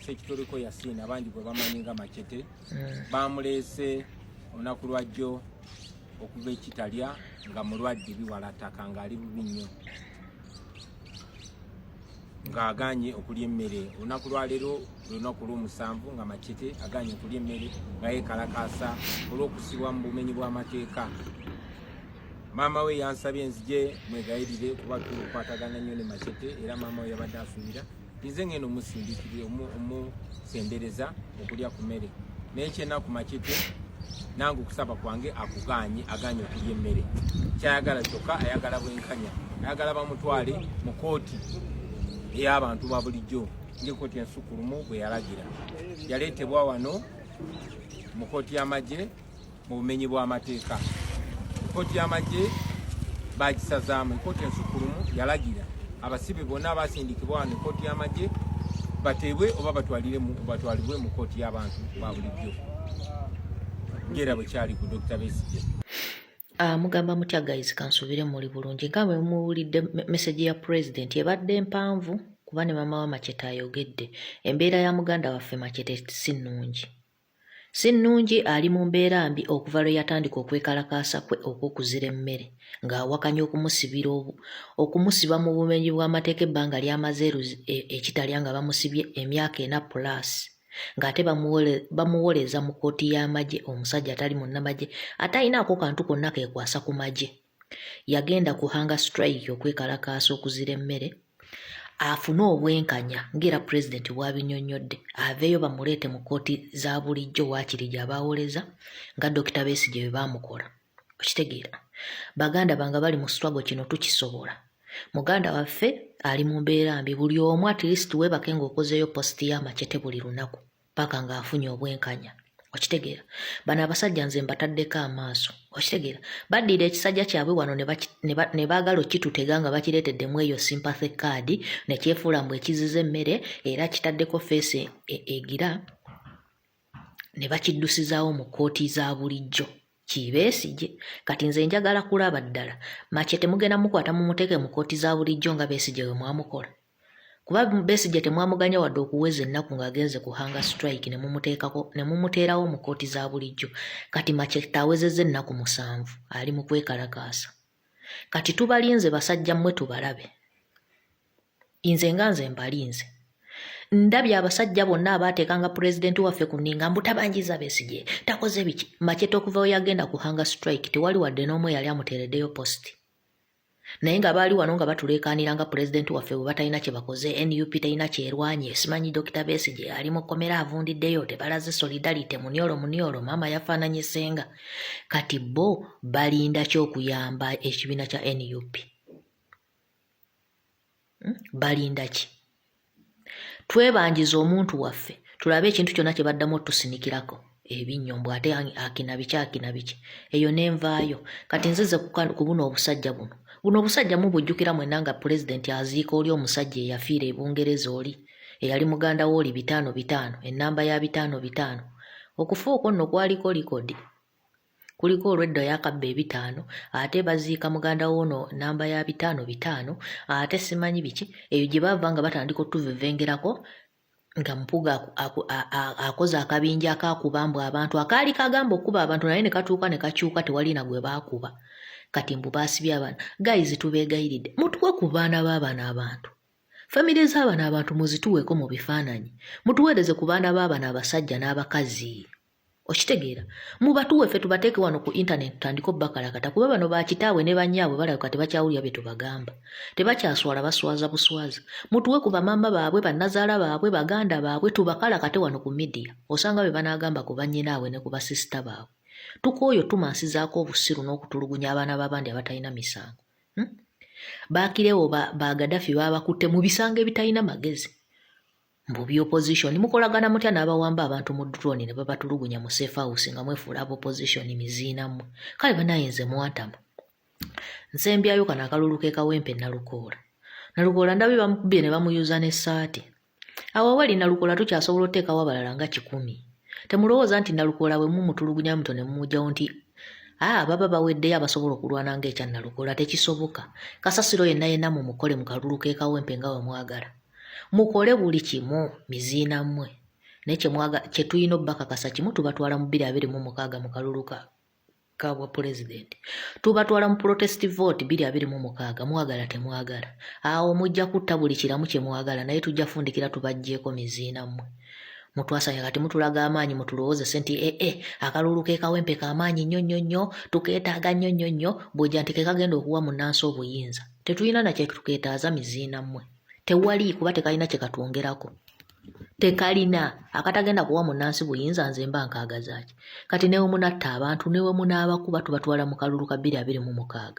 Sekitoleko Yasini abangi bwe bamanyi nga Machete bamulese olunaku lwajjo okuva ekitalya nga mulwadde biwalataka ng'ali bubi nnyo ng'aganye okulya emmere. Olunaku lwaleero lunaku lw'omusanvu nga Machete aganye okulya emmere nga yeekalakaasa olw'okusibwa mu bumenyi bw'amateeka. Maama we yansabye nzije mwegayirire kuba tukwatagana nnyo ne Machete era maama we yabadde asuubira nze ngeno omusindikire omusembereza okulya ku mmere naye kyennaku Machete nange okusaba kwange aganye okulya emmere. Kyayagala kyokka ayagala bwenkanya, ayagala bamutwale mu kooti ey'abantu ba bulijjo ng'ekkooti ensukulumu bwe yalagira. Yaleetebwa wano mu kooti y'amagye mu bumenyi bw'amateeka. Kooti y'amagye bagisazaamu, kooti ensukulumu yalagira abasibe bonna abasindikibwa wano kooti y'amagye bateebwe oba batwalibwe mu kooti y'abantu ba bulijjo ng'era bwe kyali ku Dr. Besigye. Mugamba mutya guys, kansubire muli bulungi nga bwe muwulidde message ya president ebadde mpanvu kuba ne maama wa Machete ayogedde. Embeera ya muganda waffe Machete si nnungi, ali mu mbeera mbi okuva lwe yatandika okwekalakaasa kwe okw'okuzira emmere ng'awakanya okumusiba mu bumenyi bw'amateeka ebbanga ly'amaze ekitalya nga bamusibye emyaka 4+ ng'ate bamuwoleza mu kooti y'amagye omusajja atali munnamagye atalinaako kantu konna keekwasa ku magye. Yagenda ku hunger strike okwekalakaasa okuzira emmere afune obwenkanya ng'era pulezidenti bw'abinnyonnyodde aveeyo bamuleete mu kooti za bulijjo waakiri gy'abawoleza nga Dr. Besigye bwe baamukola. Okitegeera baganda bange bali mu struggle kino tukisobola. Muganda waffe ali mu mbeera mbi, buli omu at least weebake ng'okozeeyo positi ya Machete buli lunaku paka ng'afunye obwenkanya. Okitegeera bano abasajja nze mbataddeko amaaso. Okitegeera baddira ekisajja kyabwe wano ne baagala okitutega nga bakireeteddemu eyo sympathy card ne kyefuula mbu ekiziza emmere era kitaddeko feesi egira ne bakiddusizaawo mu kooti za bulijjo. Besigye kati nze njagala kulaba ddala Machete mugenda mukwata mumuteeke mu kooti za bulijjo nga Besigye we mwamukola. Kuba Besigye temwamuganya wadde okuweza ennaku ng'agenze ku hunger strike ne mumuteerawo mu kooti za bulijjo. Kati Machete awezezza ennaku 7 ali mu kwekalakaasa. Kati tubalinze basajja mmwe tubalabe. Nze mbalinze. Ndabye abasajja bonna abaateekanga pulezidenti waffe ku nninga mbutabangiza Besigye takoze biki. Machete okuva we yagenda ku hunger strike tewali wadde n'omu yali amuteereddeyo positi. Naye nga baali wano nga batuleekaanira nga pulezidenti waffe bwe batalina kye bakoze, NUP talina kyerwanye, simanyi Dr. Besigye ali mu kkomera avundiddeyo, tebalaze solidarity munyolo maama yafaananye ssenga. Kati bo balinda ky'okuyamba ekibiina kya NUP. Balinda ki? Twebangiza omuntu waffe tulabe ekintu kyonna kye baddamu otusinikirako ebinnyombo ate akina biki eyo nenvaayo. Kati nzize ku buno obusajja buno obusajja mubujjukira mwenna nga pulezidenti aziika oli omusajja eyafiira e Bungereza oli eyali muganda we oli 5-5 ennamba ya 5-5 okufa okwo nno kwaliko likodi kuliko olwedda yakabba 5 ate baziika muganda we ono namba ya 5-5 ate simanyi biki eyo gye bava nga batandika otuvevengerako nga Mpuuga akoze akabinja akakuba mbu abantu akaali kagamba okuba abantu naye ne katuuka ne kakyuka tewalina gwe baakuba. Kati mbu baasibye abaana. Guys tubeegayiridde mutuwe ku baana b'abaana abantu. Famire z'abaana abantu muzituweeko mu bifaananyi. Mutuweereze ku baana b'abaana abasajja n'abakazi. Okitegeera mubatuwe ffe tubateeke wano ku internet tutandika obbakalakata kuba bano bakitaawe ne bannyaabwe balabika tebakyawulira bye tubagamba. Tebakyaswala baswaza buswaza. Mutuwe ku bamama baabwe bannazaala baabwe baganda baabwe tubakalakate wano ku media. Osanga be banaagamba ku bannyinaabwe ne ku basisita baabwe. Tukooyo tumansizaako obusiru n'okutulugunya abaana b'abandi abatalina misango. Baakirewo ba Gaddafi baabakutte mu bisango ebitalina magezi. Mbu opposition mukolagana mutya n'abawamba abantu mu drone ne babatulugunya mu safe house nga mwefuula opposition miziinamu. Kale banayenze mwantama. Nsembyayo kana akalulu ke Kawempe Nalukoola ndabye bamukubye ne bamuyuza n'essaati. Awo wali Nalukoola tukyasobola oteekawo abalala nga 10. Temulowooza nti Nalukoola bwe mumutulugunya muto ne mumugyawo nti baba baweddeyo abasobola okulwana ng'ekya Nalukoola tekisoboka. Kasasiro yenna mumukole mu kalulu ke Kawempe nga bwe mwagala. mukole buli kimu miziina mmwe naye kye tulina obbakakasa kimu tubatwala mu 2026 mu kalulu ka bwa pulezidenti tubatwala mu protest vote 2026 mwagala temwagala awo mujja kutta buli kiramu kye mwagala naye tujja fundikira tubajjeeko miziina mmwe mutwasanya kati mutulaga amaanyi mutulowooze senti akalulu ke kawempe k'amaanyi nnyo tukeetaaga nnyo bw'ojja nti ke kagenda okuwa munnansi obuyinza tetulina na kye tukeetaaza miziina mmwe tewali kuba tekalina kye katwongerako tekalina akatagenda kuwa munnansi buyinza nze mba nkaagazaaki kati newe munatta abantu newe munaabakuba tubatwala mu kalulu ka 2026